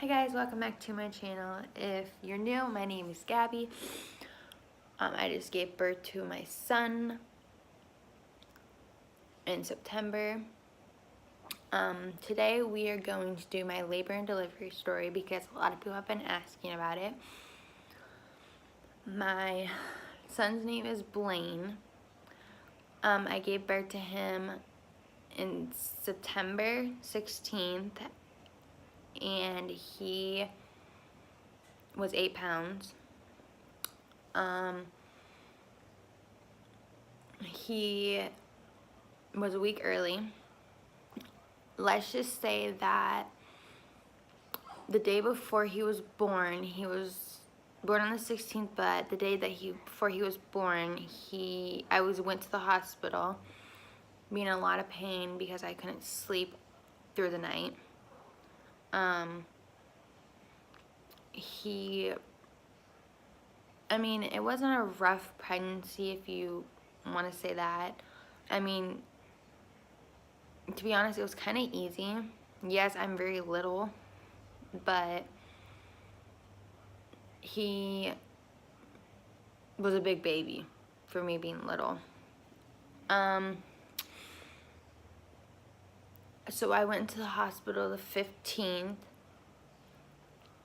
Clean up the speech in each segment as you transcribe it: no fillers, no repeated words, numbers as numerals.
Hi guys, welcome back to my channel. If you're new, my name is Gabby. I just gave birth to my son in September. Today we are going to do my labor and delivery story because a lot of people have been asking about it. My son's name is Blaine. I gave birth to him in September 16th and he was 8 pounds. He was a week early. Let's just say that the day before he was born on the 16th, but the day that before he was born, I went to the hospital, being in a lot of pain because I couldn't sleep through the night. It wasn't a rough pregnancy, if you want to say that. To be honest, it was kind of easy. Yes, I'm very little, but he was a big baby for me being little. So I went to the hospital the 15th,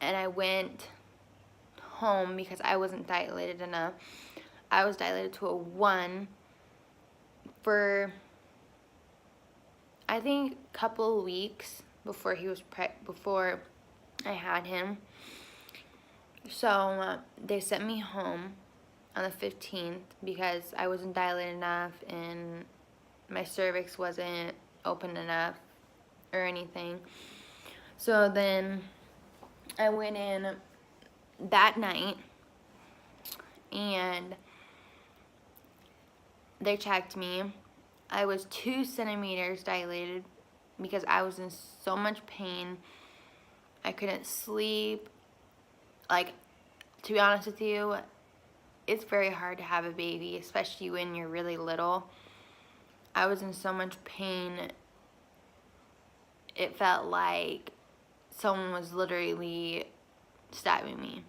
and I went home because I wasn't dilated enough. I was dilated to a 1 for I think a couple of weeks before before I had him. So they sent me home on the 15th because I wasn't dilated enough and my cervix wasn't open enough or anything. So then I went in that night and they checked me. I was 2 centimeters dilated because I was in so much pain. I couldn't sleep. To be honest with you, it's very hard to have a baby, especially when you're really little. I was in so much pain. It felt like someone was literally stabbing me.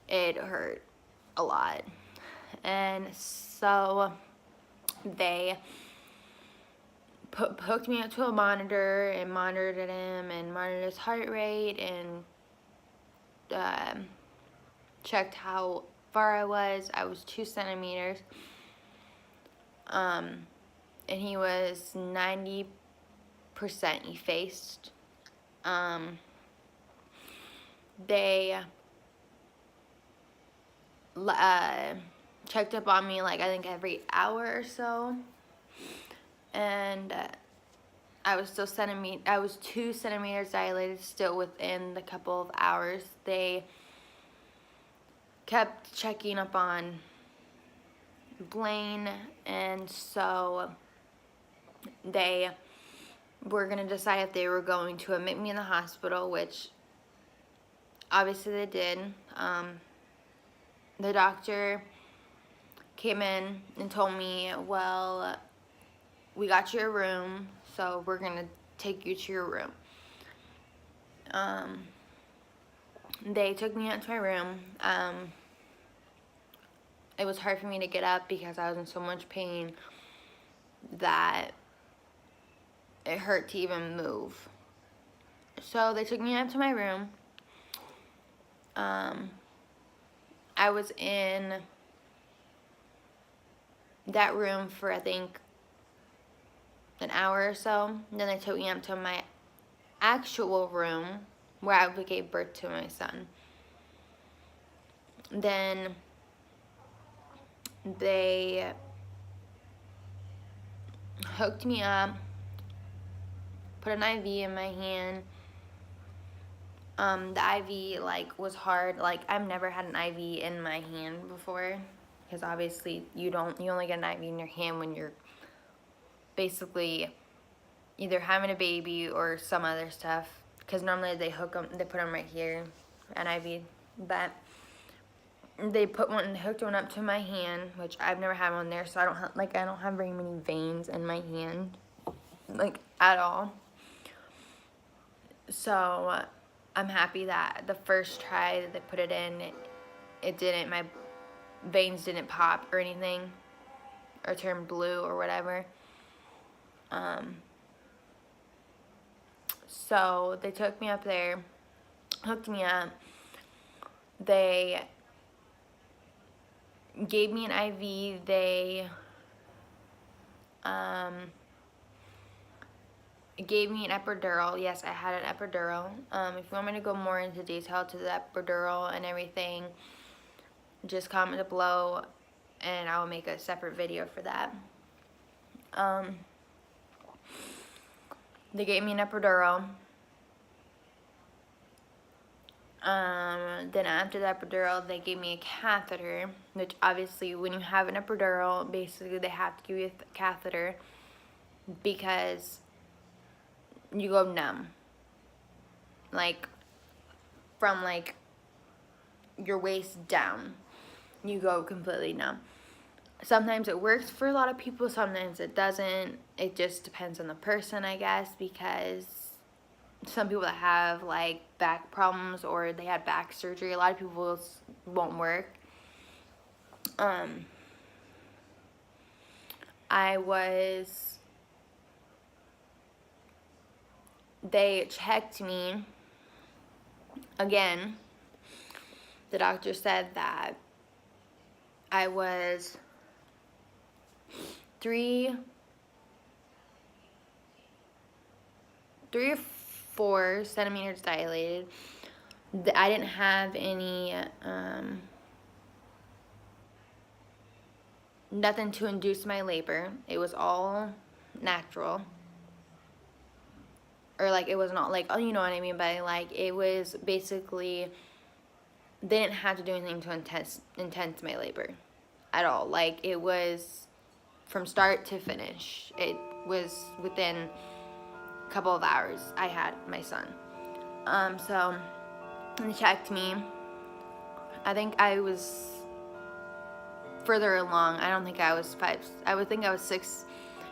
It hurt a lot. And so they hooked me up to a monitor and monitored him and monitored his heart rate and checked how far I was. I was 2 centimeters. And he was 90% effaced. They checked up on me I think every hour or so, and I was 2 centimeters dilated still within the couple of hours. They kept checking up on Blaine, and so they were going to decide if they were going to admit me in the hospital, which obviously they did. The doctor came in and told me, well, we got you a room, so we're going to take you to your room. They took me out to my room. It was hard for me to get up because I was in so much pain that it hurt to even move. So they took me out to my room. I was in that room for I think an hour or so. Then they took me up to my actual room where I gave birth to my son. Then they hooked me up, put an IV in my hand. The IV was hard. I've never had an IV in my hand before, because obviously you only get an IV in your hand when you're basically either having a baby or some other stuff, because normally they put them right here, an IV, but they hooked one up to my hand, which I've never had one there, so I don't have very many veins in my hand, at all. So I'm happy that the first try that they put it in, it didn't, my veins didn't pop or anything, or turn blue or whatever. So they took me up there, hooked me up. They gave me an IV. They gave me an epidural. Yes, I had an epidural. If you want me to go more into detail to the epidural and everything, just comment below and I will make a separate video for that. They gave me an epidural. Then after the epidural, they gave me a catheter, which obviously when you have an epidural, basically they have to give you a catheter because you go numb. Like, from like your waist down, you go completely numb. Sometimes it works for a lot of people, sometimes it doesn't. It just depends on the person, I guess, because some people that have like back problems or they had back surgery, a lot of people won't work. They checked me again. The doctor said that I was 3 or 4 centimeters dilated. I didn't have any, nothing to induce my labor. It was all natural. Or like, it was not like, oh, you know what I mean, but like, it was basically, they didn't have to do anything to intense my labor at all. Like, it was from start to finish. It was within a couple of hours I had my son. So they checked me. I think I was further along. I don't think I was 5. I would think I was 6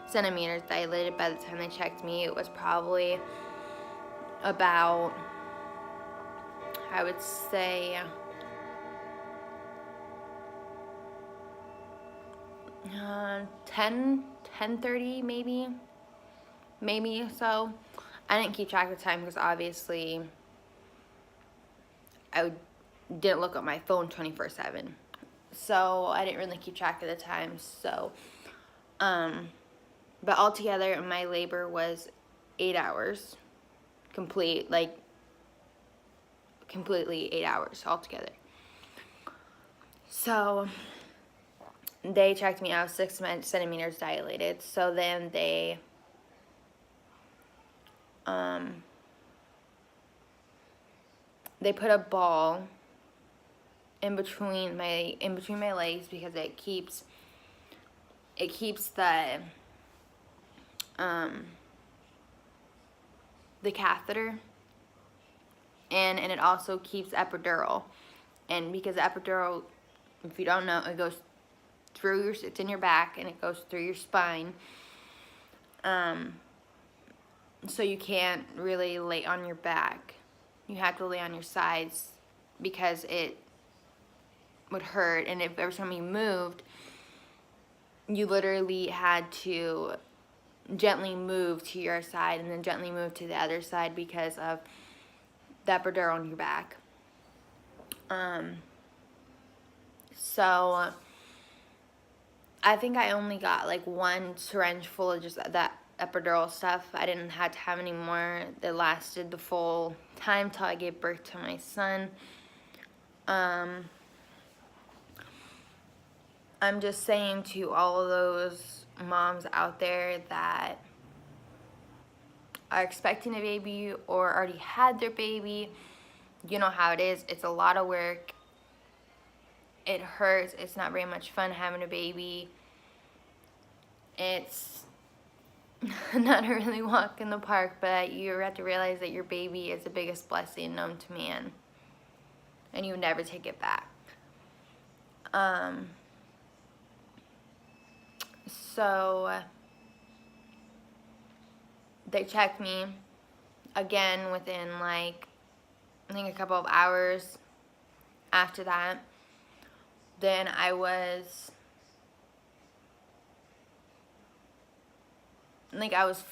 centimeters dilated by the time they checked me. It was probably about, I would say, 10:30 maybe so. I didn't keep track of time because obviously I didn't look at my phone 24/7, so I didn't really keep track of the time. So but altogether my labor was 8 hours complete, like completely 8 hours altogether. So they checked me, I was 6 centimeters dilated. So then they put a ball in between my legs because it keeps the catheter in, and it also keeps epidural. And because the epidural, if you don't know, it goes through it's in your back and it goes through your spine. So you can't really lay on your back. You have to lay on your sides because it would hurt, and if every time you moved, you literally had to gently move to your side and then gently move to the other side because of the epidural on your back. So I think I only got like 1 syringe full of just that epidural stuff. I didn't have to have any more that lasted the full time till I gave birth to my son. I'm just saying to all of those moms out there that are expecting a baby or already had their baby, you know how it is. It's a lot of work. It hurts. It's not very much fun having a baby. It's not a really walk in the park, but you have to realize that your baby is the biggest blessing known to man, and you never take it back. So they checked me again within like I think a couple of hours after that, then I was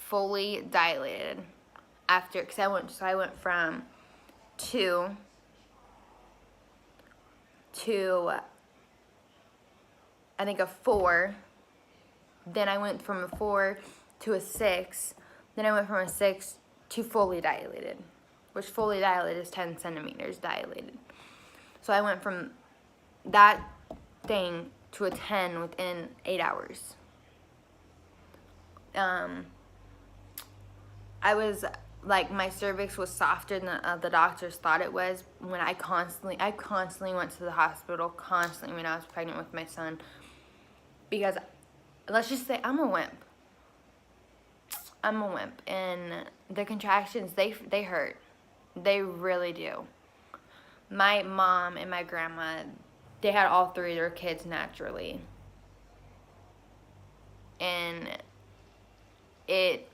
fully dilated after, because I went from 2 to I think a 4. Then I went from a 4 to a 6. Then I went from a 6 to fully dilated, which fully dilated is 10 centimeters dilated. So I went from that thing to a 10 within 8 hours. I was like, my cervix was softer than the doctors thought it was. When I constantly went to the hospital, constantly, when I was pregnant with my son, because let's just say I'm a wimp, and the contractions, they hurt, they really do. My mom and my grandma, they had all 3 of their kids naturally, and it's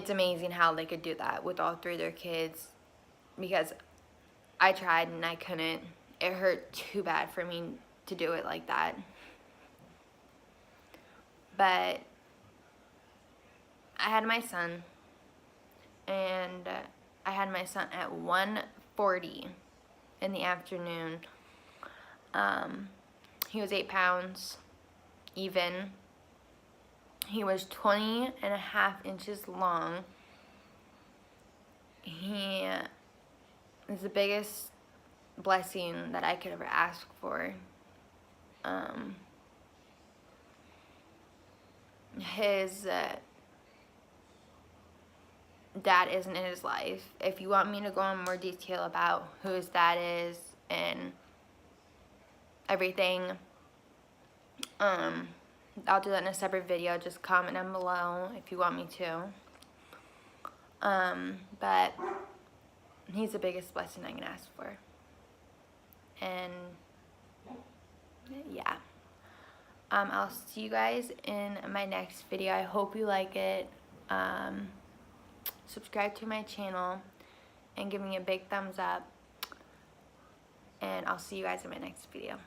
amazing how they could do that with all 3 of their kids, because I tried and I couldn't. It hurt too bad for me to do it like that. But I had my son, and I had my son at 1:40 in the afternoon. He was 8 pounds even. He was 20.5 inches long. He is the biggest blessing that I could ever ask for. His dad isn't in his life. If you want me to go in more detail about who his dad is and everything, I'll do that in a separate video. Just comment down below if you want me to. But he's the biggest blessing I can ask for. And yeah. I'll see you guys in my next video. I hope you like it. Subscribe to my channel and give me a big thumbs up. And I'll see you guys in my next video.